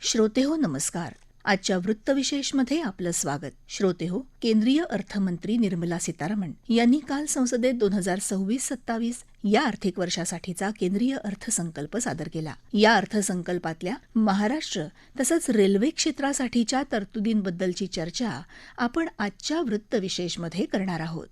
श्रोतेहो नमस्कार. आजच्या वृत्तविशेषमध्ये आपलं स्वागत. श्रोतेहो, केंद्रीय अर्थमंत्री निर्मला सीतारामन यांनी काल संसदेत 2026-27 या आर्थिक वर्षासाठीचा केंद्रीय अर्थसंकल्प सादर केला. या अर्थसंकल्पातल्या महाराष्ट्र तसंच रेल्वे क्षेत्रासाठीच्या तरतुदींबद्दलची चर्चा आपण आजच्या वृत्तविशेषमध्ये करणार आहोत.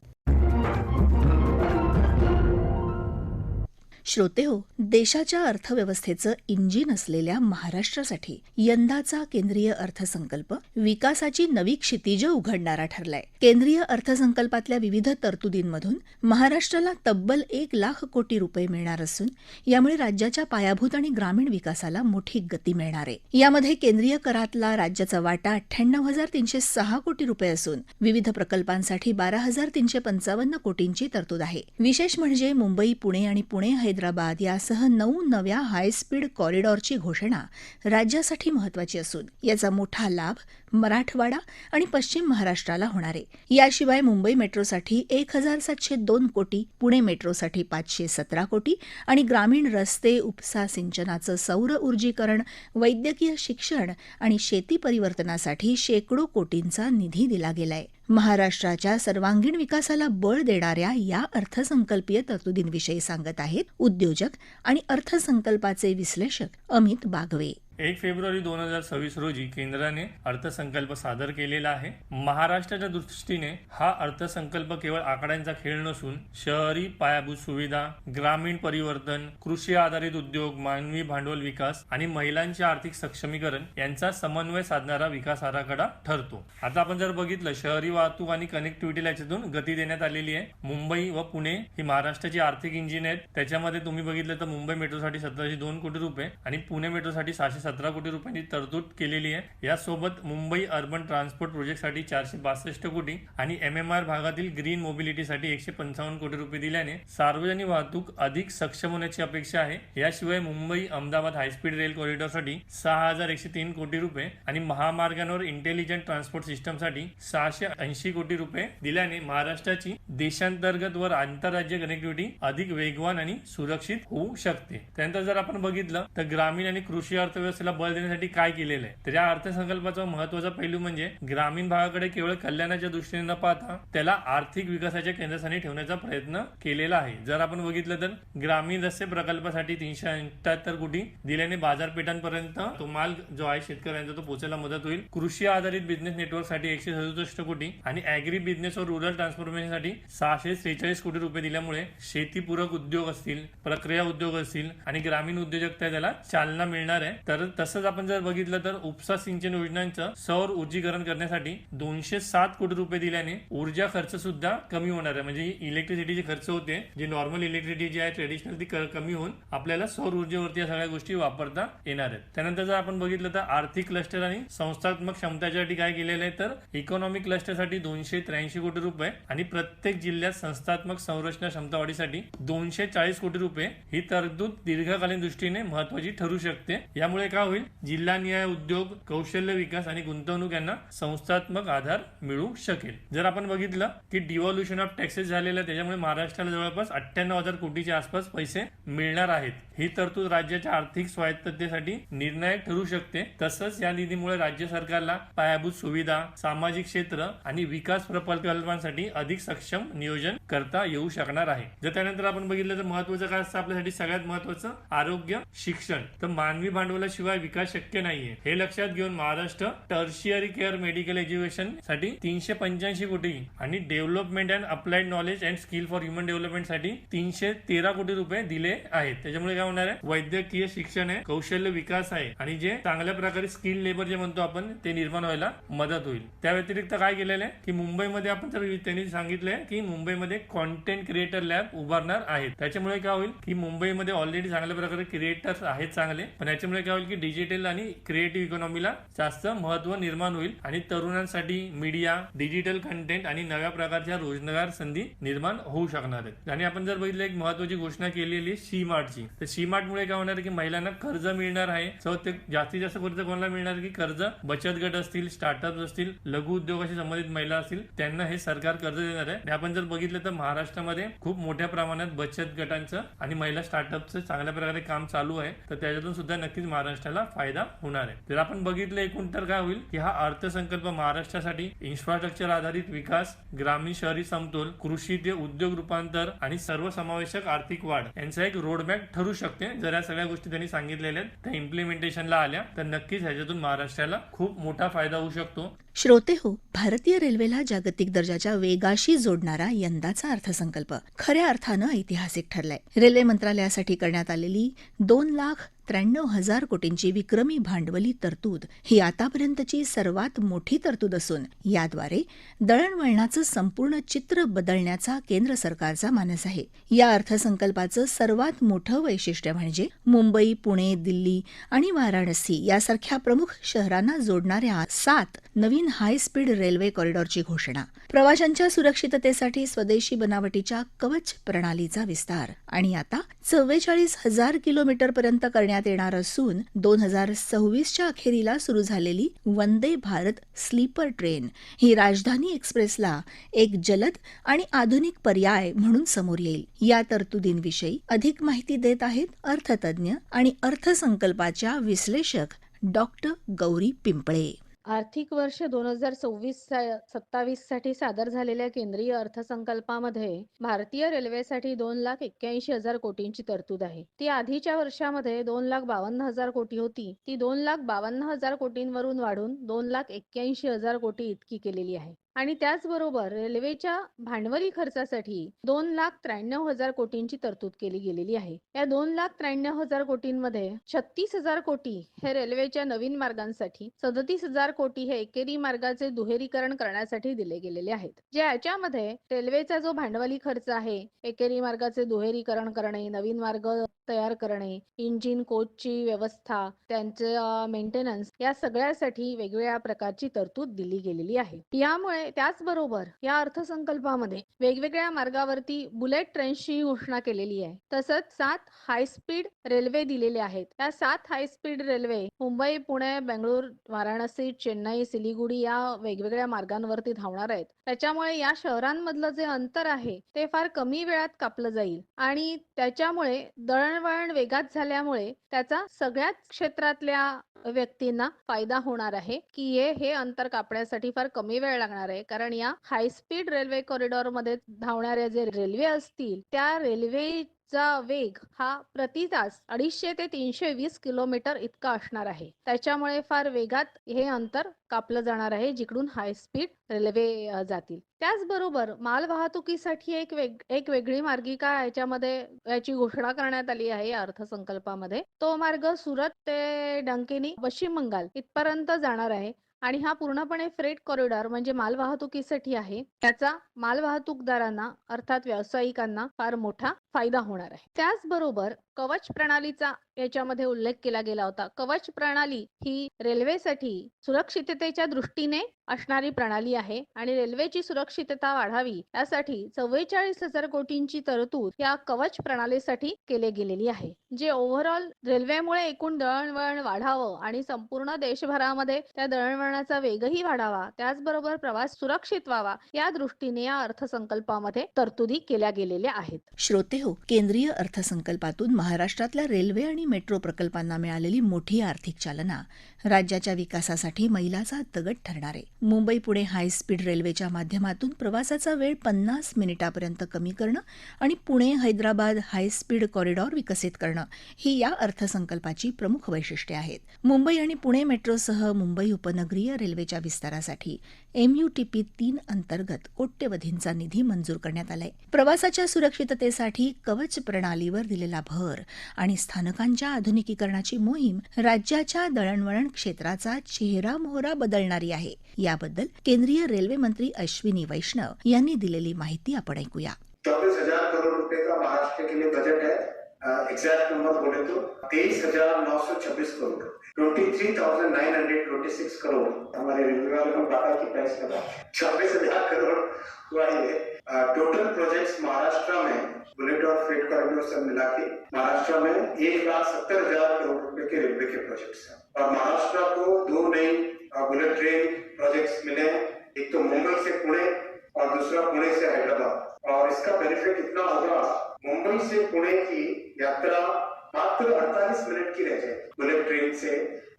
श्रोतेहो, देशाच्या अर्थव्यवस्थेचं इंजिन असलेल्या महाराष्ट्रासाठी यंदाचा केंद्रीय अर्थसंकल्प विकासाची नवी क्षितिजं उघडणारा ठरलाय. केंद्रीय अर्थसंकल्पातल्या विविध तरतुदींमधून महाराष्ट्राला तब्बल 1,00,000 कोटी रुपये मिळणार असून यामुळे राज्याच्या पायाभूत आणि ग्रामीण विकासाला मोठी गती मिळणार आहे. यामध्ये केंद्रीय करातला राज्याचा वाटा 98,306 कोटी रुपये असून विविध प्रकल्पांसाठी 12,355 कोटींची तरतूद आहे. विशेष म्हणजे मुंबई, पुणे आणि पुणे हैदराबाद यासह 9 नव्या हायस्पीड कॉरिडॉरची घोषणा राज्यासाठी महत्वाची असून याचा मोठा लाभ मराठवाडा आणि पश्चिम महाराष्ट्राला होणार आहे. याशिवाय मुंबई मेट्रोसाठी 1,702 कोटी, पुणे मेट्रोसाठी 517 कोटी आणि ग्रामीण रस्ते, उपसा सिंचनाचं सौर ऊर्जीकरण, वैद्यकीय शिक्षण आणि शेती परिवर्तनासाठी शेकडो कोटींचा निधी दिला गेलाय. महाराष्ट्राच्या सर्वांगीण विकासाला बळ देणाऱ्या या अर्थसंकल्पीय तरतुदींविषयी सांगत आहेत उद्योजक आणि अर्थसंकल्पाचे विश्लेषक अमित बागवे. 1 फेब्रुवारी 2026 रोजी केंद्राने अर्थसंकल्प सादर केलेला आहे. महाराष्ट्राच्या दृष्टीने हा अर्थसंकल्प केवळ आकड्यांचा खेळ नसून शहरी पायाभूत सुविधा, ग्रामीण परिवर्तन, कृषी आधारित उद्योग, मानवी भांडवल विकास आणि महिलांचे आर्थिक सक्षमीकरण यांचा समन्वय साधणारा विकास आराखडा ठरतो. आता आपण जर बघितलं, शहरी वाहतूक आणि कनेक्टिव्हिटीला याच्यातून गती देण्यात आलेली आहे. मुंबई व पुणे ही महाराष्ट्राची आर्थिक इंजिन आहेत. त्याच्यामध्ये तुम्ही बघितलं तर मुंबई मेट्रोसाठी 1702 कोटी रुपये आणि पुणे मेट्रोसाठी 617 कोटी रुपयांची तरतूद केलेली आहे. यासोबत मुंबई अर्बन ट्रान्सपोर्ट प्रोजेक्टसाठी 462 कोटी आणि MMR भागातील ग्रीन मोबिलिटीसाठी 155 कोटी रुपये दिल्याने सार्वजनिक वाहतूक अधिक सक्षम होण्याची अपेक्षा आहे. याशिवाय मुंबई अहमदाबाद हायस्पीड रेल कॉरिडॉरसाठी 6,103 कोटी रुपये आणि महामार्गांवर इंटेलिजंट ट्रान्सपोर्ट सिस्टमसाठी 680 कोटी रुपये दिल्याने महाराष्ट्राची देशांतर्गत व आंतरराज्य कनेक्टिव्हिटी अधिक वेगवान आणि सुरक्षित होऊ शकते. त्यानंतर जर आपण बघितलं तर ग्रामीण आणि कृषी अर्थव्यवस्थेला बळ देण्यासाठी काय केलेलं आहे तर या अर्थसंकल्पाचा महत्त्वाचा पैलू म्हणजे ग्रामीण भागाकडे केवळ कल्याणाच्या दृष्टीने न पाहता त्याला आर्थिक विकासाच्या केंद्रस्थानी ठेवण्याचा प्रयत्न केलेला आहे. जर आपण बघितलं तर ग्रामीण रस्ते प्रकल्पासाठी 378 कोटी दिल्याने बाजारपेठांपर्यंत तो माल जो आहे शेतकऱ्यांचा तो पोहोचायला मदत होईल. कृषी आधारित बिझनेस नेटवर्कसाठी 167 कोटी आणि ॲग्री बिझनेस व रुरल ट्रान्सफॉर्मेशनसाठी 643 कोटी रुपये दिल्यामुळे शेतीपूरक उद्योग असतील, प्रक्रिया उद्योग असतील आणि ग्रामीण उद्योजकता त्याला चालना मिळणार आहे. तर तसंच आपण जर बघितलं तर उपसा सिंचन योजनांचं सौर ऊर्जीकरण करण्यासाठी 207 कोटी रुपये दिल्याने ऊर्जा खर्च सुद्धा कमी होणार आहे. म्हणजे इलेक्ट्रिसिटीचे खर्च होते, जी नॉर्मल इलेक्ट्रिसिटी जी आहे ट्रेडिशनल ती कमी होऊन आपल्याला सौर ऊर्जेवरती या सगळ्या गोष्टी वापरता येणार आहेत. त्यानंतर जर आपण बघितलं तर आर्थिक क्लस्टर आणि संस्थात्मक क्षमतेसाठी काय केलेलं आहे तर इकॉनॉमिक क्लस्टरसाठी 283 कोटी रुपये आणि प्रत्येक जिल्ह्यात संस्थात्मक संरचना क्षमता वाढीसाठी 240 कोटी रुपये ही तरतूद दीर्घकालीन दृष्टीने महत्वाची ठरू शकते. यामुळे काय होईल, जिल्हानिहाय उद्योग, कौशल्य विकास आणि गुंतवणूक यांना संस्थात्मक आधार मिळू शकेल. जर आपण बघितलं की डिव्हॉल्युशन ऑफ टॅक्सेस झालेलं आहे, त्याच्यामुळे महाराष्ट्राला जवळपास 98,000 कोटीच्या आसपास पैसे मिळणार आहेत. ही तरतूद राज्याच्या आर्थिक स्वायत्ततेसाठी निर्णायक ठरू शकते. तसंच या निधीमुळे राज्य सरकारला पायाभूत सुविधा, सामाजिक क्षेत्र आणि विकास प्रकल्पांसाठी अधिक सक्षम नियोजन करता येऊ शकणार आहे. जर त्यानंतर आपण बघितलं तर महत्वाचं काय असतं आपल्यासाठी, सगळ्यात महत्वाचं आरोग्य, शिक्षण. तर मानवी भांडवलाशिवाय विकास शक्य नाहीये. हे लक्षात घेऊन Maharashtra tertiary care medical education साठी 385 कोटी आणि development and applied knowledge and skill for human development साठी 313 कोटी रुपये दिले आहेत. त्याच्यामुळे काय होणार आहे, वैद्यकीय शिक्षण आहे, कौशल्य विकास आहे आणि जे चांगल्या प्रकारे स्किल लेबर जे म्हणतो आपण ते निर्माण व्हायला मदत होईल. त्या व्यतिरिक्त काय केलेलं आहे की मुंबईमध्ये आपण तर त्यांनी सांगितलंय की मुंबईमध्ये कॉन्टेंट क्रिएटर लॅब उभारणार आहेत. त्याच्यामुळे काय होईल की मुंबईमध्ये ऑलरेडी चांगल्या प्रकारे क्रिएटर्स आहेत चांगले, पण याच्यामुळे काय होईल की डिजिटल आणि क्रिएटिव्ह इकॉनॉमीला जास्त महत्व निर्माण होईल आणि तरुणांसाठी मीडिया, डिजिटल कंटेंट आणि नव्या प्रकारच्या रोजगार संधी निर्माण होऊ शकणार आहेत. आणि आपण जर बघितलं एक महत्वाची घोषणा केलेली सी मार्टची, तर सी मार्ट मुळे काय होणार की महिलांना कर्ज मिळणार आहे. सो ते जास्तीत जास्त कर्ज कोणाला मिळणार की कर्ज बचत गट असतील, स्टार्टअप असतील, लघु उद्योगाशी संबंधित महिला असतील त्यांना हे सरकार कर्ज देणार आहे. आपण जर बघितलं तर महाराष्ट्रामध्ये खूप मोठ्या प्रमाणात बचत गटांचं आणि महिला स्टार्टअपचं चांगल्या प्रकारे काम चालू आहे, तर त्याच्यातून सुद्धा नक्कीच महाराष्ट्राला फायदा होणार आहे. जर आपण बघितलं एकूण तर काय होईल की हा अर्थसंकल्प महाराष्ट्रासाठी इन्फ्रास्ट्रक्चर आधारित विकास, ग्रामीण शहरी समतोल, कृषी ते उद्योग रूपांतर आणि सर्वसमावेशक आर्थिक वाढ यांचा एक रोडमॅप ठरू शकते. जर या सगळ्या गोष्टी त्यांनी सांगितलेल्या आहेत त्या इम्प्लिमेंटेशनला आल्या तर नक्कीच ह्याच्यातून महाराष्ट्राला खूप मोठा फायदा होऊ शकतो. श्रोते हो, भारतीय रेल्वेला जागतिक दर्जाच्या वेगाशी जोडणारा यंदाचा अर्थसंकल्प खऱ्या अर्थानं ऐतिहासिक ठरलाय. रेल्वे मंत्रालयासाठी करण्यात आलेली 2,93,000 कोटींची विक्रमी भांडवली तरतूद ही आतापर्यंतची सर्वात मोठी तरतूद असून याद्वारे दळणवळणाचं संपूर्ण चित्र बदलण्याचा केंद्र सरकारचा मानस आहे. या अर्थसंकल्पाचं सर्वात मोठं वैशिष्ट्य म्हणजे मुंबई, पुणे, दिल्ली आणि वाराणसी यासारख्या प्रमुख शहरांना जोडणाऱ्या 7 नवीन हाय स्पीड रेल्वे कॉरिडॉरची घोषणा, प्रवाशांच्या सुरक्षिततेसाठी स्वदेशी बनावटीच्या कवच प्रणालीचा विस्तार आणि आता 44,000 किलोमीटरपर्यंत करण्यात येणार असून 2026च्या अखेरीला सुरू झालेली वंदे भारत स्लीपर ट्रेन ही राजधानी एक्सप्रेसला एक जलद आणि आधुनिक पर्याय म्हणून समोर येईल. या तरतुदींविषयी अधिक माहिती देत आहेत अर्थतज्ञ आणि अर्थसंकल्पाच्या विश्लेषक डॉक्टर गौरी पिंपळे. आर्थिक वर्ष 2026-27 साठी सादर झालेल्या केंद्रीय अर्थसंकल्पामध्ये भारतीय रेल्वेसाठी 2,81,000 कोटींची तरतूद आहे. ती आधीच्या वर्षामध्ये 2,52,000 कोटी होती. ती 2,52,000 कोटींवरून वाढून 2,81,000 कोटी इतकी केलेली आहे. आणि त्याचबरोबर रेल्वेच्या भांडवली खर्चासाठी 2,93,000 कोटींची तरतूद केली गेलेली आहे. या 2,93,000 कोटींमध्ये 36,000 कोटी हे रेल्वेच्या नवीन मार्गांसाठी, 37,000 कोटी हे एकेरी मार्गाचे दुहेरीकरण करण्यासाठी दिले गेलेले आहेत. जे याच्यामध्ये रेल्वेचा जो भांडवली खर्च आहे, एकेरी मार्गाचे दुहेरीकरण करणे, नवीन मार्ग तयार करणे, इंजिन कोचची व्यवस्था, त्यांचे मेंटेनन्स या सगळ्यासाठी वेगवेगळ्या प्रकारची तरतूद दिली गेलेली आहे. यामुळे त्याचबरोबर या अर्थसंकल्पामध्ये वेगवेगळ्या मार्गावरती बुलेट ट्रेन्सची घोषणा केलेली आहे. तसंच 7 हाय स्पीड रेल्वे दिलेले आहेत. या 7 high speed railway Mumbai, Pune, Bengaluru, Varanasi, Chennai, Siliguri या वेगवेगळ्या मार्गांवरती धावणार आहेत. त्याच्यामुळे या शहरांमधलं जे अंतर आहे ते फार कमी वेळात कापलं जाईल आणि त्याच्यामुळे दळणवळण वेगात झाल्यामुळे त्याचा सगळ्याच क्षेत्रातल्या व्यक्तींना फायदा होणार आहे की हे अंतर कापण्यासाठी फार कमी वेळ लागणार आहे. कारण या हाय स्पीड रेल्वे कॉरिडॉर मध्ये धावणाऱ्या जे रेल्वे असतील त्या रेल्वेचा वेग हा प्रति तास 250 ते 320 किलोमीटर इतका असणार आहे. त्याच्यामुळे फार वेगात हे अंतर कापलं जाणार आहे जिकडून हाय स्पीड रेल्वे जातील. त्याचबरोबर माल वाहतुकीसाठी एक वेगळी मार्गिका याची घोषणा करण्यात आली आहे या अर्थसंकल्पामध्ये. तो मार्ग सुरत ते डंकिनी, पश्चिम बंगाल इथपर्यंत जाणार आहे आणि हा पूर्णपणे फ्रेट कॉरिडॉर म्हणजे माल वाहतुकीसाठी आहे. त्याचा माल वाहतूकदारांना अर्थात व्यावसायिकांना फार मोठा फायदा होणार आहे. त्याचबरोबर कवच प्रणालीचा याच्यामध्ये उल्लेख केला गेला होता. कवच प्रणाली ही रेल्वेसाठी सुरक्षिततेच्या दृष्टीने असणारी प्रणाली आहे आणि रेल्वेची सुरक्षितता वाढावी यासाठी 44,000 कोटींची तरतूद या कवच प्रणालीसाठी केली गेलेली आहे. जे ओव्हरऑल रेल्वेमुळे एकूण दळणवळण वाढावं आणि संपूर्ण देशभरामध्ये त्या दळणवळणाचा वेगही वाढावा, त्याचबरोबर प्रवास सुरक्षित व्हावा या दृष्टीने या अर्थसंकल्पामध्ये तरतुदी केल्या गेलेल्या आहेत. श्रोते हो, केंद्रीय अर्थसंकल्पातून महाराष्ट्रातल्या रेल्वे आणि मेट्रो प्रकल्पांना मिळालेली मोठी आर्थिक चालना राज्याच्या विकासासाठी मैलाचा दगड ठरणार आहे. मुंबई पुणे हाय स्पीड रेल्वेच्या माध्यमातून प्रवासाचा वेळ 50 मिनिटांपर्यंत कमी करणं आणि Pune Hyderabad high speed corridor विकसित करणं ही या अर्थसंकल्पाची प्रमुख वैशिष्ट्ये आहेत. मुंबई आणि पुणे मेट्रोसह मुंबई उपनगरीय रेल्वेच्या विस्तारासाठी MUTP 3 अंतर्गत कोट्यवधींचा निधी मंजूर करण्यात आलाय. प्रवासाच्या सुरक्षिततेसाठी कवच प्रणालीवर दिलेला भर आणि स्थानकांच्या आधुनिकीकरणाची मोहीम राज्याच्या दळणवळण क्षेत्राचा चेहरामोहरा बदलणारी आहे. याबद्दल केंद्रीय रेल्वे मंत्री अश्विनी वैष्णव यांनी दिलेली माहिती आपण ऐकूया. 24,000 करोड़ रुपए का महाराष्ट्र के लिए बजट है. एग्जैक्ट नंबर बोले तो 23,926 करोड़, 23,926 करोड़ हमारे रेलवे वाले को टाटा की प्राइस लगा 26,000 करोड़ हुआ है. टोटल प्रोजेक्ट्स महाराष्ट्र में बुलेट और फ्रेट कॉरिडोर सब मिला के महाराष्ट्र में 1,70,000 करोड़ रुपए के रेलवे के प्रोजेक्ट्स हैं. और महाराष्ट्र को 2 नई बुलेट ट्रेन प्रोजेक्ट्स मिले हैं. एक तो मुंबई से पुणे और दूसरा पुणे से हैदराबाद. और इसके 45 मिनट की रह जाएगी बुलेट ट्रेन से।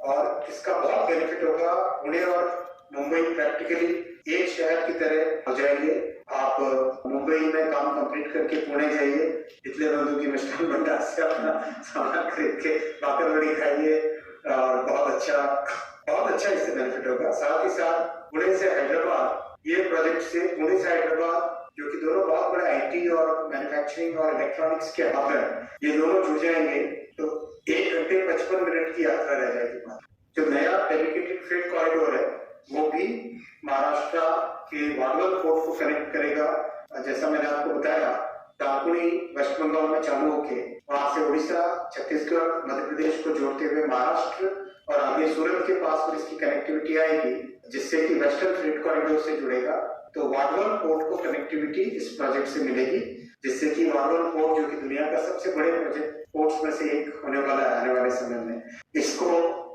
और इसका बहुत बेनिफिट होगा। पुणे और मुंबई प्रैक्टिकली एक शहर की तरह हो जाएंगे। आप मुंबई में काम कंप्लीट करके पुणे जाइए, इतने बंधु की मिष्ठान भंडार से अपना सामान खरीद के बाकरवड़ी खाइए और बहुत अच्छा इससे बेनिफिट होगा। साथ ही साथ पुणे से हैदराबाद, ये प्रोजेक्ट से पुणे से हैदराबाद, जो कि दोनों बहुत बड़े आईटी और मैन्युफैक्चरिंग और इलेक्ट्रॉनिक्स के हब हैं, ये दोनों जुड़ जाएंगे तो 1 घंटे 55 मिनट की यात्रा रह जाएगी। जो नया डेडिकेटेड फ्रेट कॉरिडोर है वो भी महाराष्ट्र के वाडवल पोर्ट को कनेक्ट करेगा। जैसा मैंने आपको बताया, दाकुनी वेस्ट बंगाल में चालू होके वहां से उड़ीसा, छत्तीसगढ़, मध्य प्रदेश को जोड़ते हुए महाराष्ट्र और आगे सूरत के पास पर इसकी कनेक्टिविटी आएगी, जिससे कि वेस्टर्न फ्रेट कॉरिडोर से जुड़ेगा। तो वाडवल पोर्ट को कनेक्टिविटी इस प्रोजेक्ट से मिलेगी, जिससे कि वाडवल पोर्ट, जो कि दुनिया का सबसे बड़े प्रोजेक्ट पोर्ट्स में से एक होने वाला है आने वाले समय में, इसको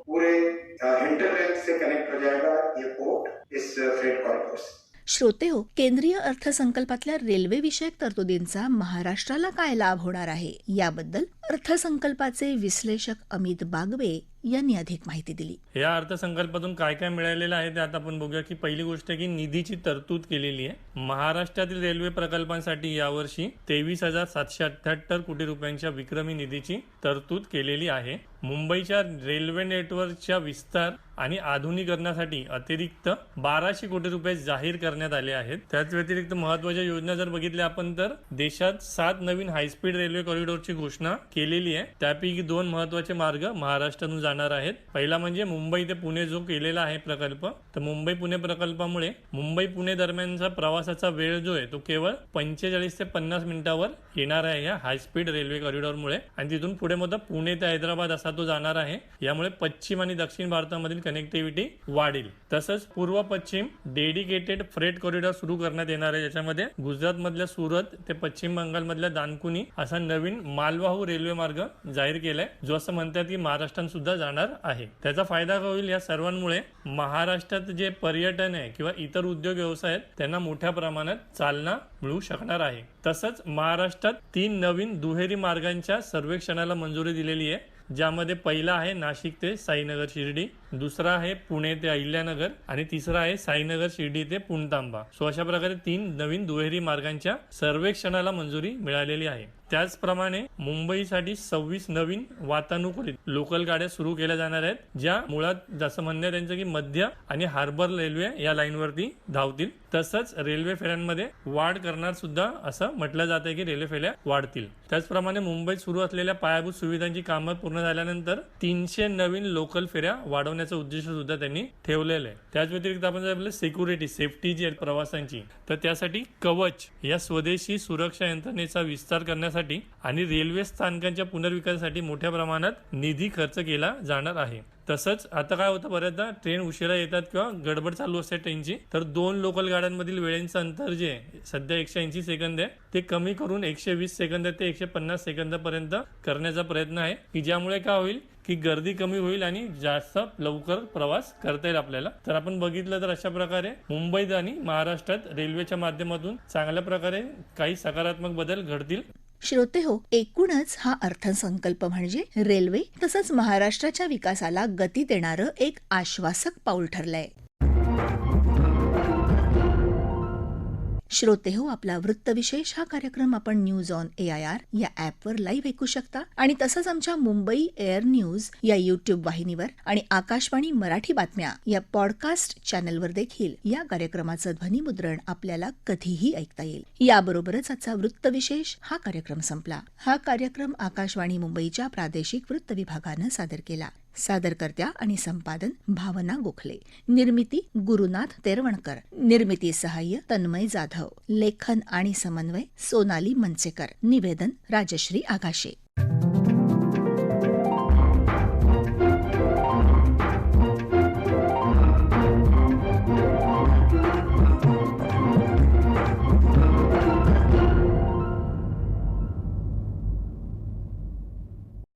पूरे इंटरनेट से कनेक्ट हो जाएगा ये पोर्ट इस फ्रेट कॉरिडोर से। श्रोते हो, केंद्रीय अर्थसंकल्पातल्या रेल्वे विषयक तरतुदींचा महाराष्ट्राला काय लाभ होणार आहे याबद्दल अर्थसंकल्पाचे विश्लेषक अमित बागवे यांनी अधिक माहिती दिली. या अर्थसंकल्पातून काय काय मिळालेलं आहे ते आता आपण बघूया. की पहिली गोष्ट की निधीची तरतूद केलेली आहे. महाराष्ट्रातील रेल्वे प्रकल्पांसाठी यावर्षी 23,778 कोटी रुपयांच्या विक्रमी निधीची तरतूद केलेली आहे. मुंबईच्या रेल्वे नेटवर्कच्या विस्तार आणि आधुनिकीकरणासाठी अतिरिक्त 1200 कोटी रुपये जाहीर करण्यात आले आहेत. त्याच व्यतिरिक्त महत्त्वाच्या योजना जर बघितल्या आपण तर देशात 7 नवीन हायस्पीड रेल्वे कॉरिडॉरची घोषणा केलेली आहे. त्यापैकी 2 महत्त्वाचे मार्ग महाराष्ट्रातून जाणार आहेत. पहिला म्हणजे मुंबई ते पुणे जो केलेला आहे प्रकल्प, तर मुंबई पुणे प्रकल्पामुळे मुंबई पुणे दरम्यानचा प्रवासाचा वेळ जो आहे तो केवळ 45 ते 50 मिनिटावर येणार आहे या हायस्पीड रेल्वे कॉरिडॉरमुळे. आणि तिथून पुढे मग पुणे ते हैदराबाद असा तो जाणार आहे. यामुळे पश्चिम आणि दक्षिण भारतामधील कनेक्टिव्हिटी वाढेल. तसंच पूर्व पश्चिम डेडिकेटेड फ्रेट कॉरिडॉर सुरू करण्यात येणार आहे, ज्याच्यामध्ये गुजरात मधल्या सुरत ते पश्चिम बंगाल मधल्या दानकुनी असा नवीन मालवाहू रेल्वे मार्ग जाहीर केलाय, जो असं म्हणतात की महाराष्ट्रात सुद्धा जाणार आहे. त्याचा फायदा होईल. या सर्वांमुळे महाराष्ट्रात जे पर्यटन आहे किंवा इतर उद्योग व्यवसाय आहेत त्यांना मोठ्या प्रमाणात चालना मिळू शकणार आहे. तसंच महाराष्ट्रात 3 नवीन दुहेरी मार्गांच्या सर्वेक्षणाला मंजुरी दिलेली आहे, ज्यामध्ये पहिला आहे नाशिक ते साईनगर शिर्डी, दुसरा आहे पुणे ते अहिल्यानगर आणि तिसरा आहे साईनगर शिर्डी ते पुणतांबा. सो अशा प्रकारे 3 नवीन दुहेरी मार्गांच्या सर्वेक्षणाला मंजुरी मिळालेली आहे. त्याचप्रमाणे मुंबईसाठी 26 नवीन वातानुकूलित लोकल गाड्या सुरू केल्या जाणार आहेत, ज्या मुळात जसं म्हणणं त्यांचं की मध्य आणि हार्बर रेल्वे या लाईनवरती धावतील. तसंच रेल्वे फेऱ्यांमध्ये वाढ करणार सुद्धा असं म्हटलं जात आहे की रेल्वे फेऱ्या वाढतील. त्याचप्रमाणे मुंबईत सुरू असलेल्या पायाभूत सुविधांची कामं पूर्ण झाल्यानंतर 300 नवीन लोकल फेऱ्या वाढवण्याचं उद्देश सुद्धा त्यांनी ठेवलेलं आहे. त्याच व्यतिरिक्त आपण जर आपलं सिक्युरिटी सेफ्टी जी आहे प्रवासांची, तर त्यासाठी कवच या स्वदेशी सुरक्षा यंत्रणेचा विस्तार करण्यासाठी आणि रेल्वे स्थानकांच्या पुनर्विकासासाठी मोठ्या प्रमाणात निधी खर्च केला जाणार आहे. तसंच आता काय होतं, बऱ्याचदा ट्रेन उशिरा येतात किंवा गडबड चालू असते ट्रेनची, तर 2 लोकल गाड्यांमधील वेळेचं अंतर जे आहे सध्या 180 सेकंद आहे ते कमी करून 120 सेकंद ते 150 सेकंदापर्यंत करण्याचा प्रयत्न आहे, की ज्यामुळे काय होईल की गर्दी कमी होईल आणि जास्त लवकर प्रवास करता येईल आपल्याला. तर आपण बघितलं तर अशा प्रकारे मुंबईत आणि महाराष्ट्रात रेल्वेच्या माध्यमातून चांगल्या प्रकारे काही सकारात्मक बदल घडतील. श्रोते हो, एकूणच हा अर्थसंकल्प म्हणजे रेल्वे तसंच महाराष्ट्राच्या विकासाला गती देणारं एक आश्वासक पाऊल ठरलंय. श्रोते हो, आपला वृत्तविशेष हा कार्यक्रम आपण न्यूज ऑन AIR या ॲपवर लाईव्ह ऐकू शकता आणि तसंच आमच्या मुंबई एअर न्यूज या YouTube वाहिनीवर आणि आकाशवाणी मराठी बातम्या या पॉडकास्ट चॅनलवर देखील या कार्यक्रमाचं ध्वनिमुद्रण आपल्याला कधीही ऐकता येईल. याबरोबरच आजचा वृत्तविशेष हा कार्यक्रम संपला. हा कार्यक्रम आकाशवाणी मुंबईच्या प्रादेशिक वृत्त विभागानं सादर केला. सादरकर्त्या आणि संपादन भावना गोखले, निर्मिती गुरुनाथ तेरवणकर, निर्मिती सहाय्य तन्मय जाधव, लेखन आणि समन्वय सोनाली मनसेकर, निवेदन राजश्री आगाशे.